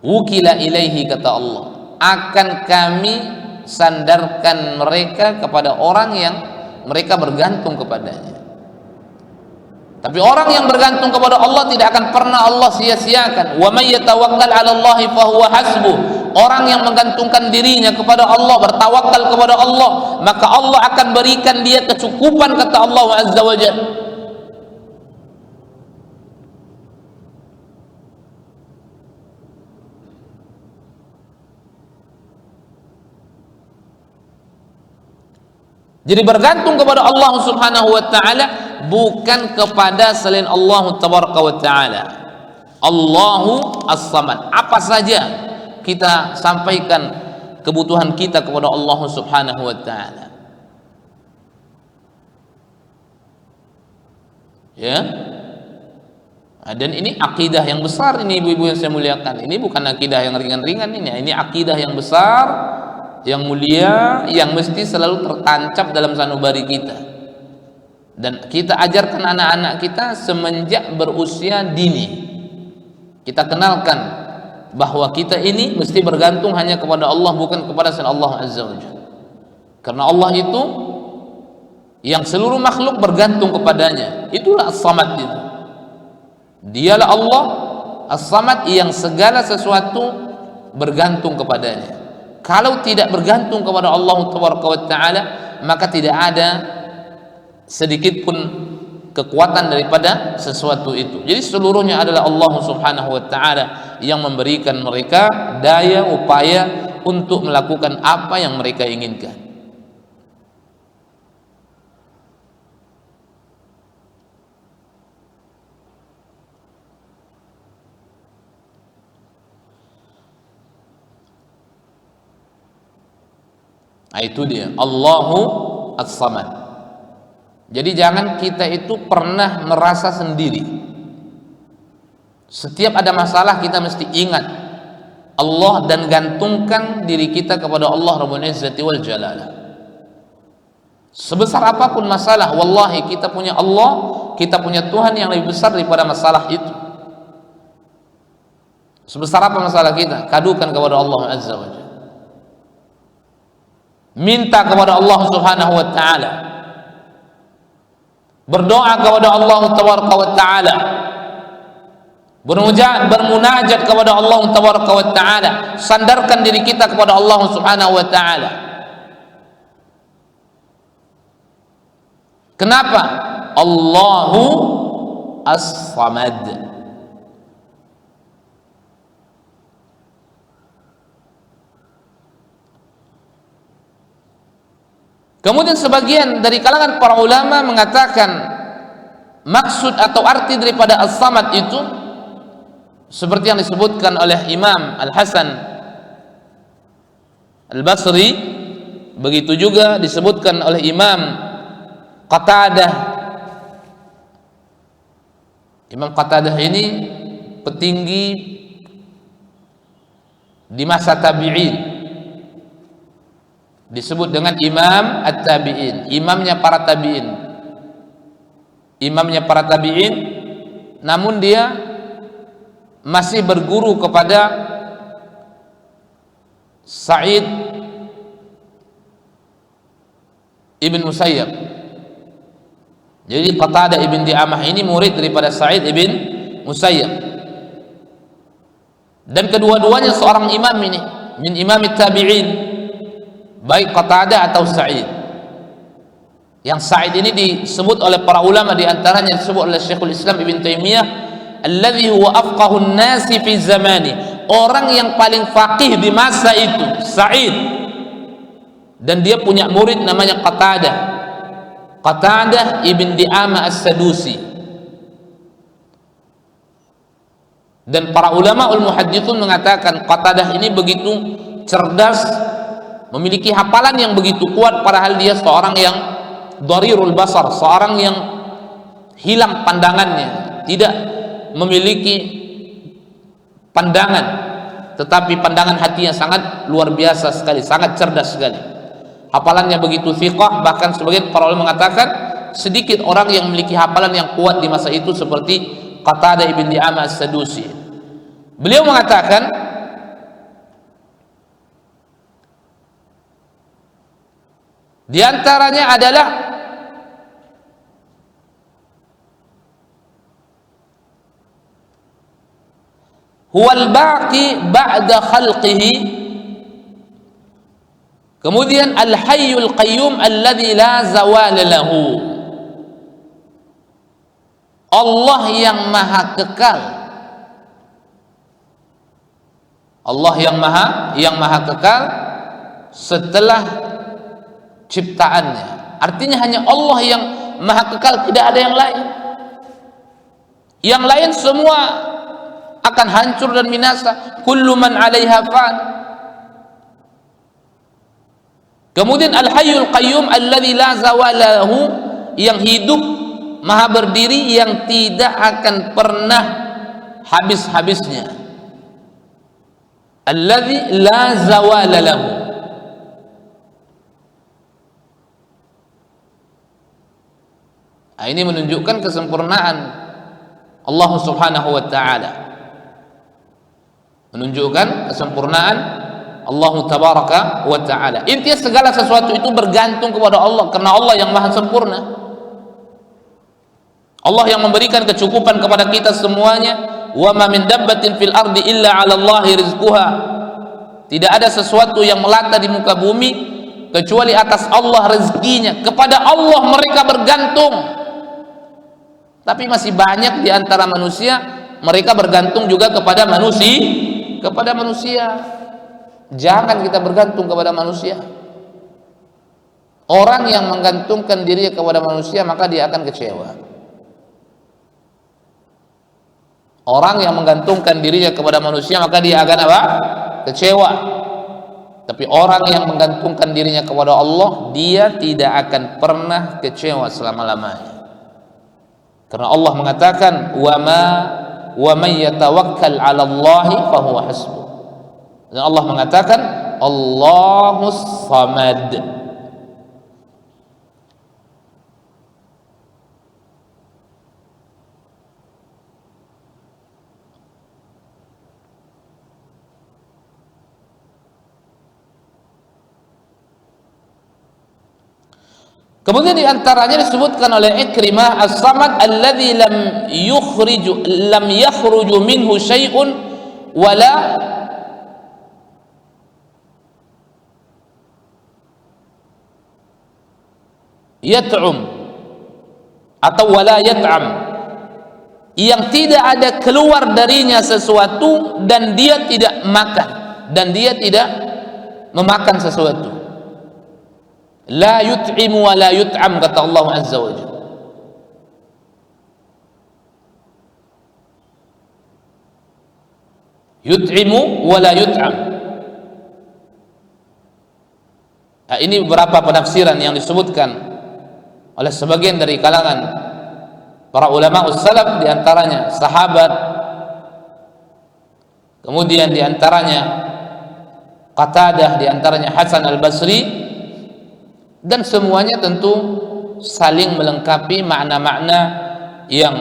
Speaker 1: wukila ilaihi, kata Allah, akan kami sandarkan mereka kepada orang yang mereka bergantung kepadanya. Tapi orang yang bergantung kepada Allah tidak akan pernah Allah sia-siakan. Wa may yatawakkal 'ala Allahi fa huwa hasbuh. Orang yang menggantungkan dirinya kepada Allah, bertawakal kepada Allah, maka Allah akan berikan dia kecukupan, kata Allah azza wa jalla. Jadi bergantung kepada Allah subhanahu wa ta'ala, bukan kepada selain Allah tabaraka wa ta'ala. Allahu as-Samad. Apa saja kita sampaikan kebutuhan kita kepada Allah subhanahu wa ta'ala, ya. Dan ini akidah yang besar ini, ibu-ibu yang saya muliakan. Ini bukan akidah yang ringan-ringan ini akidah yang besar, yang mulia, yang mesti selalu tertancap dalam sanubari kita, Dan kita ajarkan anak-anak kita semenjak berusia dini. Kita kenalkan bahwa kita ini mesti bergantung hanya kepada Allah, bukan kepada selain Allah Azza wa Jalla. Karena Allah itu yang seluruh makhluk bergantung kepadanya. Itulah As-Samad itu. Dialah Allah As-Samad yang segala sesuatu bergantung kepadanya. Kalau tidak bergantung kepada Allah Taala, maka tidak ada sedikit pun kekuatan daripada sesuatu itu. Jadi seluruhnya adalah Allah Subhanahu wa taala yang memberikan mereka daya upaya untuk melakukan apa yang mereka inginkan. Nah, itu dia Allahu As-Samad. Jadi jangan kita itu pernah merasa sendiri. Setiap ada masalah kita mesti ingat Allah dan gantungkan diri kita kepada Allah Rabbul Izzati wal Jalalah. Sebesar apapun masalah, wallahi kita punya Allah, kita punya Tuhan yang lebih besar daripada masalah itu. Sebesar apa masalah kita, kadukan kepada Allah Azza wa Jalla. Minta kepada Allah Subhanahu wa taala. Berdoa kepada Allah Tabaraka wa taala. Bermunajat kepada Allah Tabaraka wa taala. Sandarkan diri kita kepada Allah Subhanahu wa taala. Kenapa? Allahu As-Samad. Kemudian sebagian dari kalangan para ulama mengatakan maksud atau arti daripada As-Samad itu seperti yang disebutkan oleh Imam Al-Hasan Al-Basri, begitu juga disebutkan oleh Imam Qatadah. Imam Qatadah ini petinggi di masa tabi'in, disebut dengan Imam At-Tabi'in, imamnya para tabi'in. Imamnya para tabi'in, namun dia masih berguru kepada Sa'id ibn Musayyab. Jadi Qatadah ibn Di'amah ini murid daripada Sa'id ibn Musayyab. Dan kedua-duanya seorang imam ini, min imam At-Tabi'in, baik Qatadah atau Sa'id. Yang Sa'id ini disebut oleh para ulama, di antaranya disebut oleh Syekhul Islam Ibn Taimiyah, alladhi huwa afqahun nasi fi zamani, orang yang paling faqih di masa itu, Sa'id. Dan dia punya murid namanya Qatadah, Qatadah ibn Di'amah As-Sadusi. Dan para ulama al-muhaddithun mengatakan Qatadah ini begitu cerdas, memiliki hafalan yang begitu kuat, padahal dia seorang yang dharirul basar, seorang yang hilang pandangannya, tidak memiliki pandangan, tetapi pandangan hatinya sangat luar biasa sekali, sangat cerdas sekali. Hafalannya begitu thiqah, bahkan sebagian para ulama mengatakan sedikit orang yang memiliki hafalan yang kuat di masa itu seperti Qatadah ibn Di'amah As-Sadusi. Beliau mengatakan di antaranya adalah huwal baqi ba'da khalqihi, kemudian al-hayyul qayyum alladzi la zawala lahu, Allah yang maha kekal, Allah yang maha kekal setelah ciptaannya. Artinya hanya Allah yang maha kekal, tidak ada yang lain. Yang lain semua akan hancur dan binasa. Kullu man 'alaiha fan. Kemudian al-hayyul qayyum alladzi la zawala lahu, yang hidup maha berdiri yang tidak akan pernah habis-habisnya. Alladzi la zawala lahu. Nah, ini menunjukkan kesempurnaan Allah Subhanahu wa taala. Menunjukkan kesempurnaan Allah Tabaraka wa taala. Intinya segala sesuatu itu bergantung kepada Allah, karena Allah yang maha sempurna. Allah yang memberikan kecukupan kepada kita semuanya. Wa ma min dabbatin fil ardi illa 'ala Allahi rizquha. Tidak ada sesuatu yang melata di muka bumi kecuali atas Allah rezekinya. Kepada Allah mereka bergantung. Tapi masih banyak di antara manusia mereka bergantung juga kepada manusia. Jangan kita bergantung kepada manusia. Orang yang menggantungkan dirinya kepada manusia maka dia akan kecewa. Orang yang menggantungkan dirinya kepada manusia maka dia akan apa? Kecewa. Tapi orang yang menggantungkan dirinya kepada Allah, dia tidak akan pernah kecewa selama-lamanya. Karena Allah mengatakan wa may yatawakkal 'ala Allahi fa huwa hasbuh. Dan Allah mengatakan Allahus Samad. Kemudian di antaranya disebutkan oleh Ikrimah As-Samad alladzi lam yakhruju minhu syai'un wala yat'um atau wala yat'am, yang tidak ada keluar darinya sesuatu dan dia tidak makan dan dia tidak memakan sesuatu. La yut'imu wa la yut'am, kata Allah Azza wa Jalla. Yut'imu wa la yut'am. Nah, ini beberapa penafsiran yang disebutkan oleh sebagian dari kalangan para ulama salaf, di antaranya sahabat, kemudian di antaranya Qatadah, di antaranya Hasan Al-Basri, dan semuanya tentu saling melengkapi makna-makna yang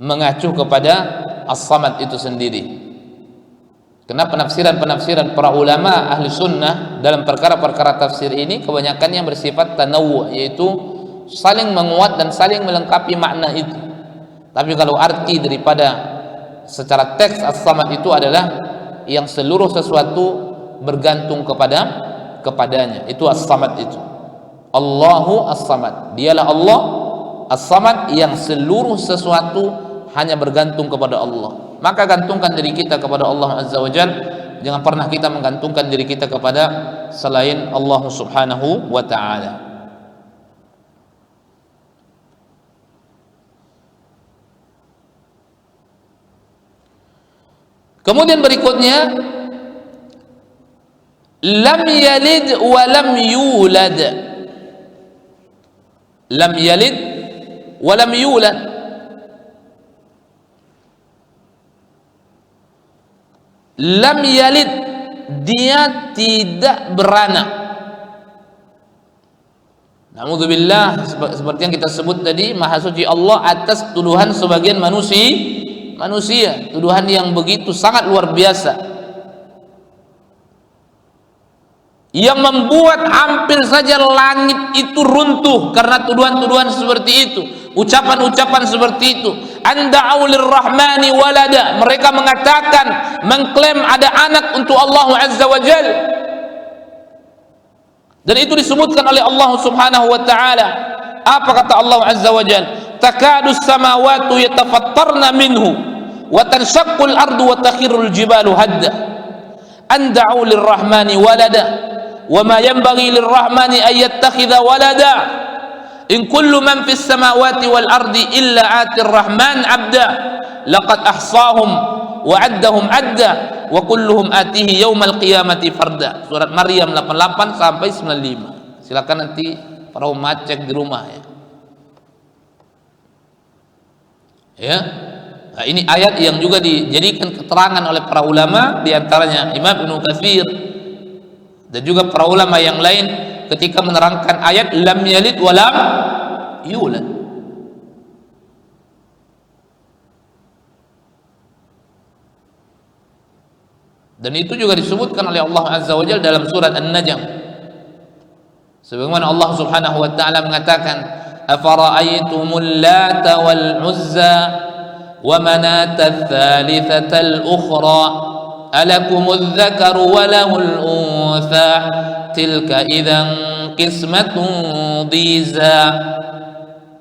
Speaker 1: mengacu kepada As-Samad itu sendiri. Karena penafsiran-penafsiran para ulama ahli sunnah dalam perkara-perkara tafsir ini kebanyakan yang bersifat tanawwu', yaitu saling menguat dan saling melengkapi makna itu. Tapi kalau arti daripada secara teks As-Samad itu adalah yang seluruh sesuatu bergantung kepadanya. Itu As-Samad itu. Allahu As-Samad. Dialah Allah As-Samad yang seluruh sesuatu hanya bergantung kepada Allah. Maka gantungkan diri kita kepada Allah Azza wa Jalla. Jangan pernah kita menggantungkan diri kita kepada selain Allah Subhanahu wa ta'ala. Kemudian berikutnya, lam yalid wa lam yulad. Lam yalid wa lam yulad. Lam yalid, dia tidak beranak. Na'udzubillah, seperti yang kita sebut tadi, maha suci Allah atas tuduhan sebagian manusia, tuduhan yang begitu sangat luar biasa, yang membuat hampir saja langit itu runtuh karena tuduhan-tuduhan seperti itu, ucapan-ucapan seperti itu. Anda'u lirrahmani walada, mereka mengatakan, mengklaim ada anak untuk Allah Azza wa Jalla, dan itu disebutkan oleh Allah Subhanahu wa ta'ala. Apa kata Allah Azza wa Jalla? Takadu samawatu yatafattarna minhu wa tanshaqqul ardu wa takhirul jibalu hadda. Anda'u lirrahmani walada wa ma yanbaghi lirrahmani an yattakhidha walada. In kullu man fis samawati wal ardi illa atir rahman abda. Laqad ahsahum wa addahum adda wa kulluhum atihi yaumal qiyamati farda. Surat Maryam 88 sampai 95. Silakan nanti para umat cek di rumah ya. Ya. Nah, ini ayat yang juga dijadikan keterangan oleh para ulama, di antaranya Imam Ibnu Katsir dan juga para ulama yang lain ketika menerangkan ayat lam yalid wa lam yulad. Dan itu juga disebutkan oleh Allah Azza wa Jalla dalam surat An-Najm. Sebagaimana Allah Subhanahu wa taala mengatakan, "Afara'aytumul Lata wal Uzza wa Manata ats-tsalitsata al-ukhra alakumudz dzakaru wa lahul untha tilka idzan qismatun dhiza."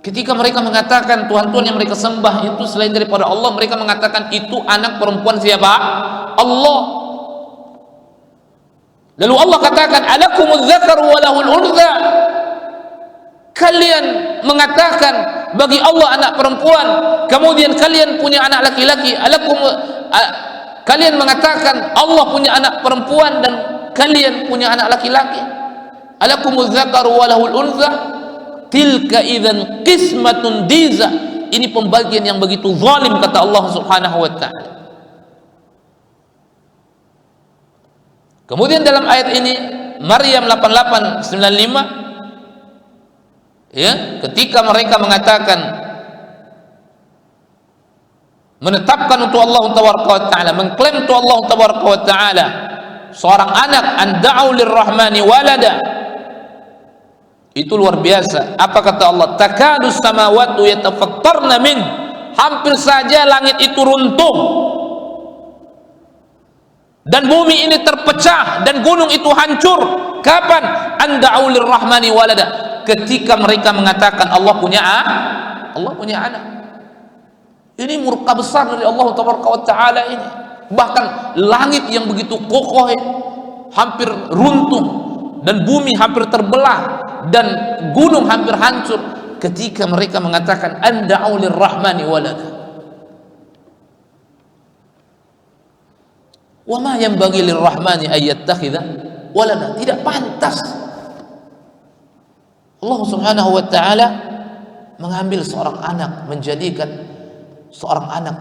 Speaker 1: Ketika mereka mengatakan Tuhan-Tuhan yang mereka sembah itu selain daripada Allah, mereka mengatakan itu anak perempuan siapa? Allah. Lalu Allah katakan, alakumudz dzakaru wa lahul untha. Kalian mengatakan bagi Allah anak perempuan, kemudian kalian punya anak laki-laki. Kalian mengatakan Allah punya anak perempuan dan kalian punya anak laki-laki. Alakumudz dzakaru wa lahul untha. Tilka idzan qismatun dhiza. Ini pembagian yang begitu zalim, kata Allah Subhanahu wa taala. Kemudian dalam ayat ini Maryam 88:95, ya, ketika mereka mengatakan menetapkan untuk Allah Taala, mengklaim untuk Allah Taala seorang anak, anda'u lirrahmani walada. Itu luar biasa. Apa kata Allah? Takadus samawati yatafattarna min. Hampir saja langit itu runtuh dan bumi ini terpecah dan gunung itu hancur. Kapan? Anda'u lirrahmani walada. Ketika mereka mengatakan Allah punya anak. Ini murka besar dari Allah Taala ini. Bahkan langit yang begitu kokoh hampir runtuh dan bumi hampir terbelah dan gunung hampir hancur ketika mereka mengatakan anda'u lirrahmani walada. Wa ma yanbaghi lirrahmani ay yattakhidha walada. Tidak pantas Allah Subhanahu wa taala mengambil seorang anak, menjadikan seorang anak.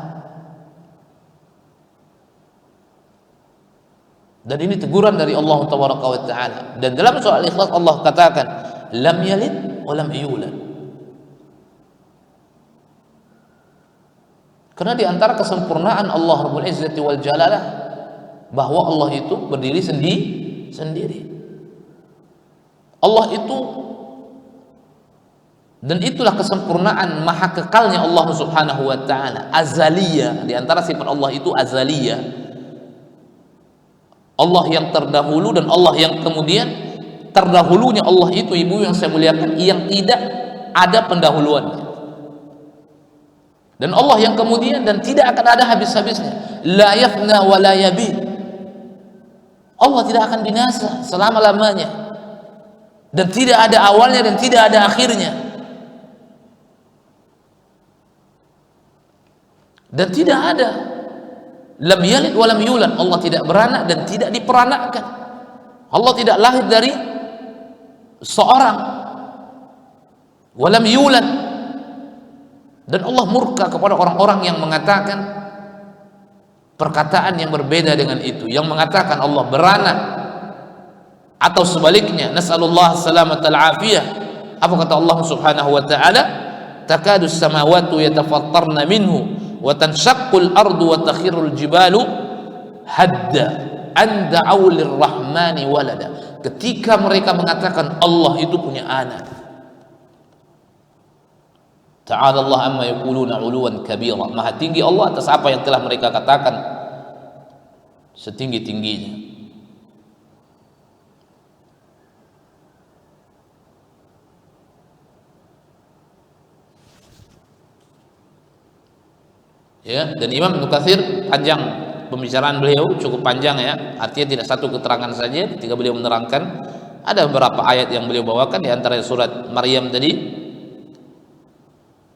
Speaker 1: Dan ini teguran dari Allah Tabaraka wa taala. Dan dalam surah Al-Ikhlas Allah katakan lam yalid wa lam yulad. Karena di antara kesempurnaan Allah Rabbul Izzati wal Jalalah bahwa Allah itu berdiri sendiri. Allah itu, dan itulah kesempurnaan maha kekalnya Allah Subhanahu wa taala, azaliyah. Di antara sifat Allah itu azaliyah. Allah yang terdahulu dan Allah yang kemudian. Terdahulunya Allah itu, ibu yang saya muliakan, yang tidak ada pendahuluannya. Dan Allah yang kemudian dan tidak akan ada habis-habisnya. La yafna wa la yabid. Allah tidak akan binasa selama-lamanya. Dan tidak ada awalnya dan tidak ada akhirnya. Dan tidak ada lam yalid wa lam yulad. Allah tidak beranak dan tidak diperanakkan. Allah tidak lahir dari seorang, wa lam yulad. Dan Allah murka kepada orang-orang yang mengatakan perkataan yang berbeda dengan itu, yang mengatakan Allah beranak atau sebaliknya. Nas'alullah salamatal afiyah. Apa kata Allah Subhanahu wa taala? Takadus samawati yatafattarna minhu wa tanshaqqul ardu wa takhirul jibalu hadda an da'u lirrahmani walada. Ketika mereka mengatakan Allah itu punya anak. Ta'ala Allah amma yaquluna 'uluwan kabira. Maha tinggi Allah atas apa yang telah mereka katakan setinggi-tingginya. Ya, dan Imam Ibnu Katsir panjang pembicaraan beliau, cukup panjang ya. Artinya tidak satu keterangan saja ketika beliau menerangkan. Ada beberapa ayat yang beliau bawakan, di antara surat Maryam tadi.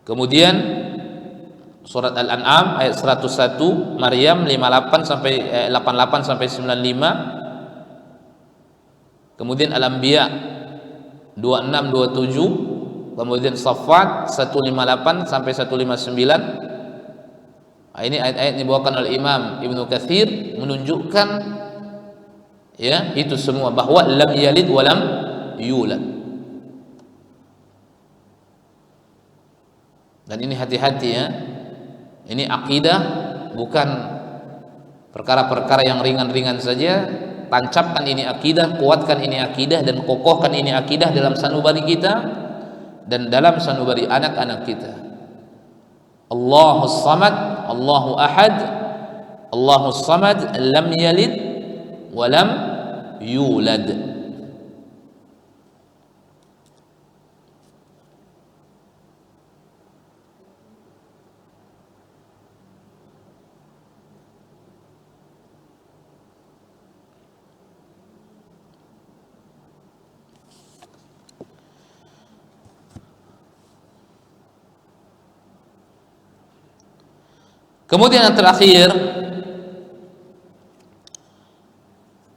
Speaker 1: Kemudian surat Al-An'am ayat 101, Maryam 88 sampai 95. Kemudian Al-Anbiya 26 27, kemudian Saffat 158 sampai 159. Ini ayat-ayat yang dibawakan oleh Imam Ibnu Katsir menunjukkan ya itu semua, bahwa lam yalid wa lam yulad. Dan ini hati-hati ya. Ini akidah, bukan perkara-perkara yang ringan-ringan saja. Tancapkan ini akidah, kuatkan ini akidah, dan kokohkan ini akidah dalam sanubari kita dan dalam sanubari anak-anak kita. Allahus Samad, Allahu Ahad, Allahus Samad, lam yalid wa lam yulad. Kemudian yang terakhir,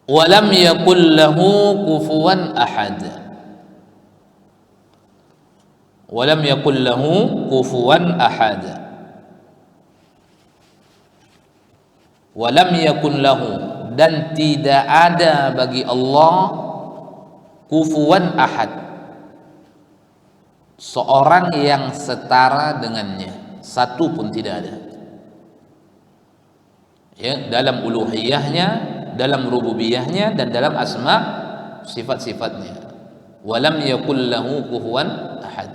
Speaker 1: walam yakul lahu kufuwan ahad. Walam yakul lahu kufuwan ahad. Walam yakun lahu, dan tidak ada bagi Allah kufuwan ahad, seorang yang setara dengannya, satu pun tidak ada. Ya, dalam uluhiyahnya, dalam rububiyahnya, dan dalam asma sifat-sifatnya. Walam yakul lahu kufuwan ahad.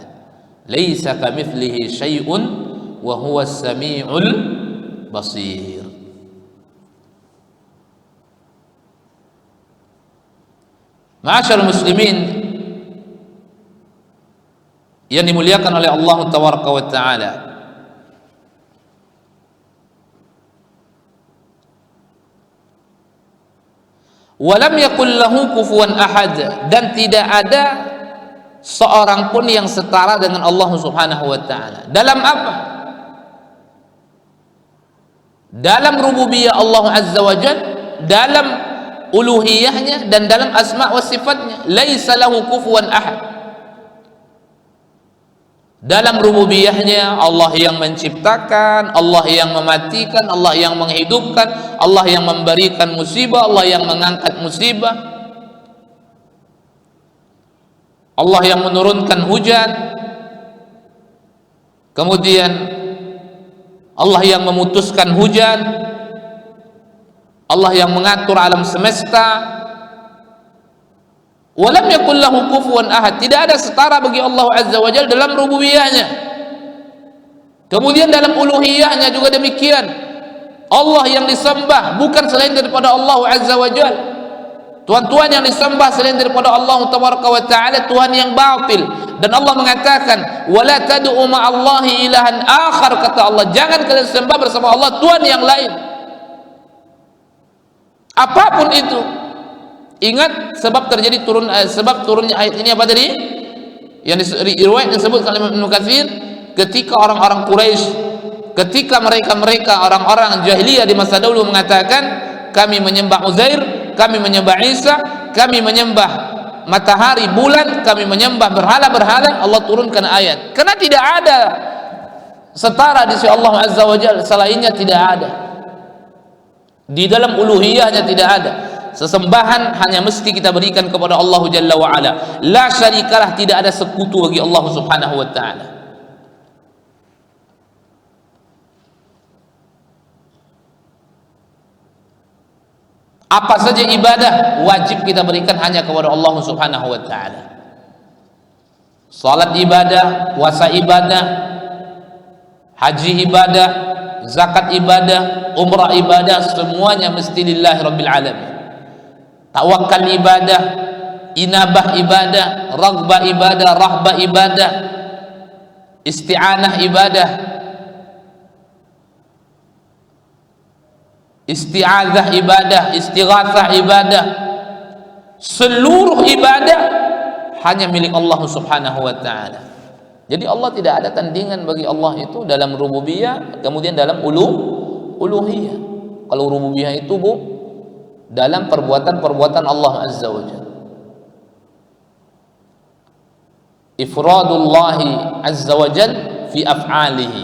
Speaker 1: Laisa kamitslihi syai'un wa huwas samiul basir. Ma'asyiral muslimin yang dimuliakan oleh Allah Tabaraka wa Ta'ala, walam yakul lahu kufuwan ahad, dan tidak ada seorang pun yang setara dengan Allah Subhanahu wa Ta'ala. Dalam apa? Dalam rububiyah Allah Azza wa Jalla, dalam uluhiyahnya, dan dalam asma wa sifatnya. Laisa lahu kufuwan ahad. Dalam rububiyahnya, Allah yang menciptakan, Allah yang mematikan, Allah yang menghidupkan, Allah yang memberikan musibah, Allah yang mengangkat musibah, Allah yang menurunkan hujan, kemudian Allah yang memutuskan hujan, Allah yang mengatur alam semesta. Walam yakul lahu kufuwan ahad, tidak ada setara bagi Allah Azza wa Jalla dalam rububiyahnya. Kemudian dalam uluhiyahnya juga demikian. Allah yang disembah bukan selain daripada Allah Azza wa Jalla. Tuhan-tuhan yang disembah selain daripada Allah Tabaraka wa Ta'ala Tuhan yang batil. Dan Allah mengatakan, wala tad'u ma'allahi ilahan akhar, kata Allah, jangan kalian sembah bersama Allah Tuhan yang lain. Apapun itu. Ingat sebab terjadi sebab turunnya ayat ini apa tadi? Yang riwayat disebut oleh Ibnu Katsir, ketika orang-orang Quraisy, ketika mereka orang-orang jahiliyah di masa dahulu mengatakan, kami menyembah Uzair, kami menyembah Isa, kami menyembah matahari, bulan, kami menyembah berhala-berhala, Allah turunkan ayat. Karena tidak ada setara di sisi Allah Azza wa Jalla, selainnya tidak ada. Di dalam uluhiyahnya tidak ada. Sesembahan hanya mesti kita berikan kepada Allah Jalla wa Ala. La syarikalah, tidak ada sekutu bagi Allah Subhanahu wa Ta'ala. Apa saja ibadah wajib kita berikan hanya kepada Allah Subhanahu wa Ta'ala. Salat ibadah, puasa ibadah, haji ibadah, zakat ibadah, umrah ibadah, semuanya mesti lillahi rabbil alamin. Tawakal ibadah, inabah ibadah, raghbah ibadah, rahbah ibadah, isti'anah ibadah, isti'adzah ibadah, istighatsah ibadah, seluruh ibadah hanya milik Allah Subhanahu wa Ta'ala. Jadi Allah tidak ada tandingan bagi Allah itu dalam rububiyah, kemudian dalam uluhiyah. Kalau rububiyah itu dalam perbuatan-perbuatan Allah Azza wa Jalla. Ifradullahi Azza wa Jalla fi af'alihi.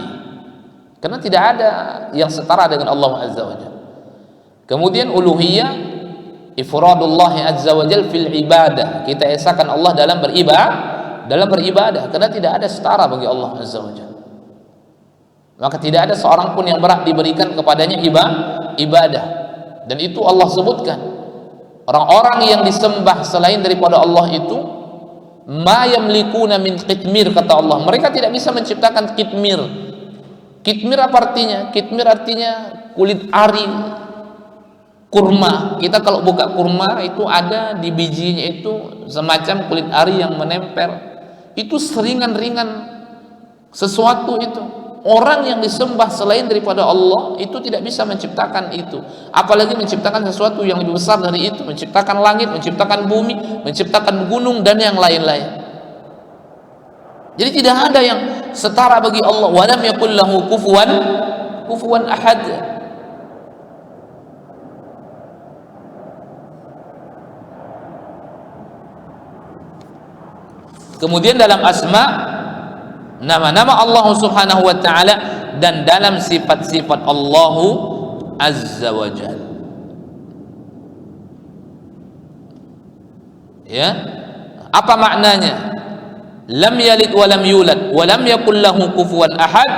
Speaker 1: Karena tidak ada yang setara dengan Allah Azza wa Jalla. Kemudian uluhiyah, ifradullahi Azza wa Jalla fil ibadah. Kita esakan Allah dalam beribadah, karena tidak ada setara bagi Allah Azza wa Jalla. maka tidak ada seorang pun yang berhak diberikan kepadanya ibadah. Dan itu Allah sebutkan, orang-orang yang disembah selain daripada Allah itu ma yamlikuna min qitmir, kata Allah, mereka tidak bisa menciptakan qitmir. Qitmir apa artinya? Qitmir artinya kulit ari kurma. Kita kalau buka kurma itu ada di bijinya itu semacam kulit ari yang menempel. Itu seringan-ringan sesuatu itu. Orang yang disembah selain daripada Allah itu tidak bisa menciptakan itu, apalagi menciptakan sesuatu yang lebih besar dari itu, menciptakan langit, menciptakan bumi, menciptakan gunung dan yang lain-lain. Jadi tidak ada yang setara bagi Allah. Wa lam yakul lahu kufuwan ahad. Kemudian dalam asma, nama-nama Allah Subhanahu wa ta'ala, dan dalam sifat-sifat Allah Azza wa Jalla. Ya, apa maknanya? Lam yalid wa lam yulad wa lam yakul lahu kufuwan ahad,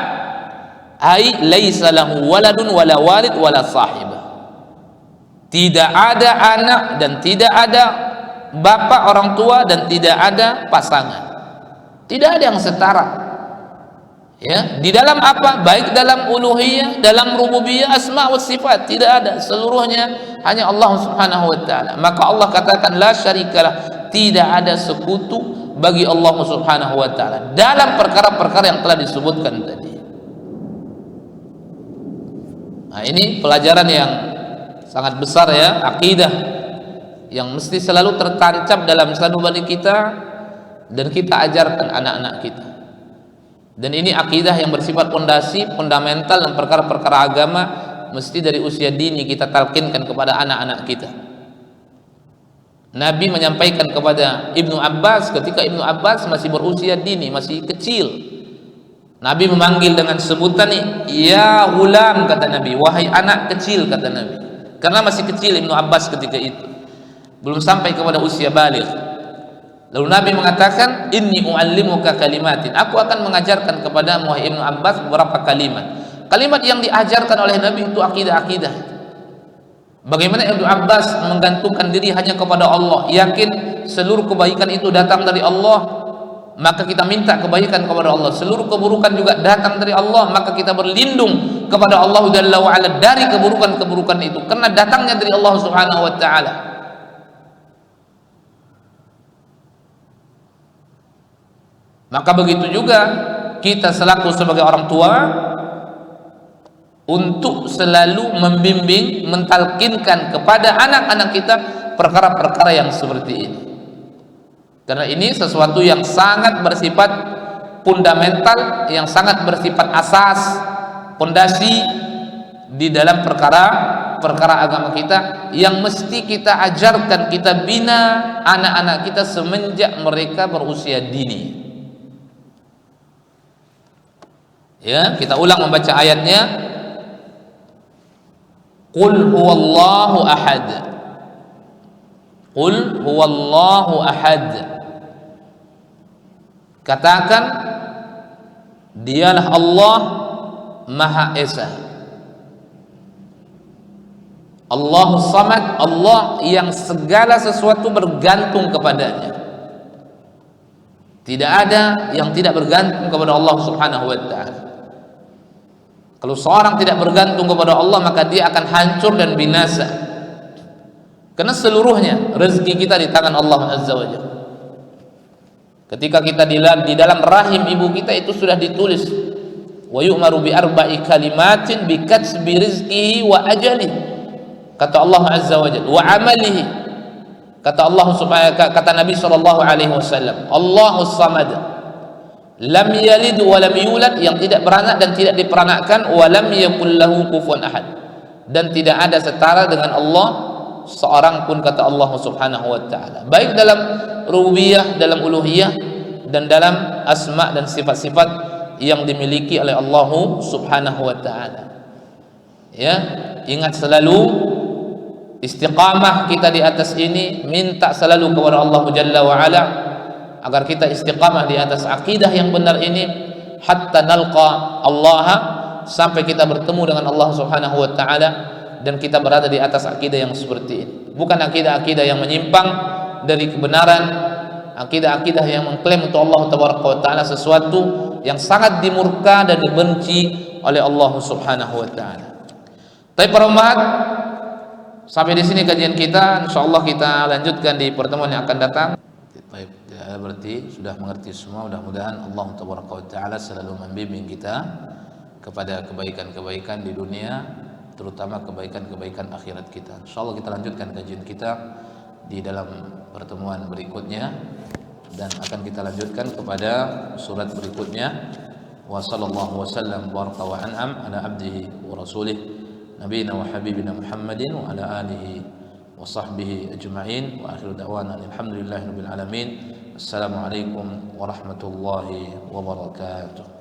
Speaker 1: ai laisa lahu waladun wala walid wala sahib. Tidak ada anak dan tidak ada bapak orang tua dan tidak ada pasangan. Tidak ada yang setara. Ya, di dalam apa? Baik dalam uluhiyah, dalam rububiyah, asma wa sifat, tidak ada, seluruhnya hanya Allah Subhanahu wa taala. Maka Allah katakan la syarikalah, tidak ada sekutu bagi Allah Subhanahu wa taala dalam perkara-perkara yang telah disebutkan tadi. Nah, ini pelajaran yang sangat besar ya, akidah yang mesti selalu tertancap dalam sanubari kita dan kita ajarkan anak-anak kita. Dan ini akidah yang bersifat pondasi, fundamental dalam perkara-perkara agama, mesti dari usia dini kita talkinkan kepada anak-anak kita. Nabi menyampaikan kepada Ibnu Abbas ketika Ibnu Abbas masih berusia dini, masih kecil. Nabi memanggil dengan sebutan ya ghulam, kata Nabi, wahai anak kecil, kata Nabi. Karena masih kecil Ibnu Abbas ketika itu, belum sampai kepada usia baligh. Lalu Nabi mengatakan, inni u'allimuka kalimatin, aku akan mengajarkan kepadamu wahai Ibnu Abbas beberapa kalimat. Kalimat yang diajarkan oleh Nabi itu akidah-akidah. Bagaimana Ibnu Abbas menggantungkan diri hanya kepada Allah, yakin seluruh kebaikan itu datang dari Allah, maka kita minta kebaikan kepada Allah. Seluruh keburukan juga datang dari Allah, maka kita berlindung kepada Allah Jalla wa Ala dari keburukan-keburukan itu, karena datangnya dari Allah Subhanahu wa taala. Maka begitu juga kita selaku sebagai orang tua untuk selalu membimbing, mentalkinkan kepada anak-anak kita perkara-perkara yang seperti ini. Karena ini sesuatu yang sangat bersifat fundamental, yang sangat bersifat asas, pondasi di dalam perkara agama kita, yang mesti kita ajarkan, kita bina anak-anak kita semenjak mereka berusia dini. Ya, kita ulang membaca ayatnya. Qul huwallahu ahad. Qul huwallahu ahad. Katakan, dialah Allah Maha Esa. Allahus Samad, Allah yang segala sesuatu bergantung kepadanya. Tidak ada yang tidak bergantung kepada Allah Subhanahu wa taala. Kalau seorang tidak bergantung kepada Allah, maka dia akan hancur dan binasa. Karena seluruhnya rezeki kita di tangan Allah Azza wa Jalla. Ketika kita di dalam rahim ibu kita itu sudah ditulis, wa yu'maru bi arba'i kalimatin bi katsbi rizqihi wa ajalihi. Kata Allah Azza wa Jalla, wa amalihi. Kata Allah Subhanahu, kata Nabi sallallahu alaihi wasallam, Allahus Samad. Lam yalid wa lam yulad, yang tidak beranak dan tidak diperanakkan, wa lam yakul lahu kufuwan ahad, dan tidak ada setara dengan Allah seorang pun, kata Allah Subhanahu wa taala, baik dalam rububiyah, dalam uluhiyah, dan dalam asma dan sifat-sifat yang dimiliki oleh Allah Subhanahu wa taala. Ya, ingat selalu istiqamah kita di atas ini, minta selalu kepada Allah Jalla wa Ala agar kita istiqamah di atas akidah yang benar ini, hatta nalqa Allah sampai kita bertemu dengan Allah Subhanahu wa taala dan kita berada di atas akidah yang seperti ini. Bukan akidah-akidah yang menyimpang dari kebenaran, akidah-akidah yang mengklaim untuk Allah Taala sesuatu yang sangat dimurka dan dibenci oleh Allah Subhanahu wa taala. Tapi para umat, sampai di sini kajian kita. Insyaallah kita lanjutkan di pertemuan yang akan datang. Baik, ya, berarti sudah mengerti semua. Mudah-mudahan Allah Taala selalu membimbing kita kepada kebaikan-kebaikan di dunia, terutama kebaikan-kebaikan akhirat kita. Insyaallah kita lanjutkan kajian kita di dalam pertemuan berikutnya dan akan kita lanjutkan kepada surat berikutnya. Wa sallallahu wasallam baraka wa an'am ala abdihi wa rasulih nabiyina wa habibina Muhammadin wa ala alihi wa sahbihi ajma'in wa akhiru da'wana alhamdulillahi rabbil alamin. Assalamualaikum warahmatullahi wabarakatuh.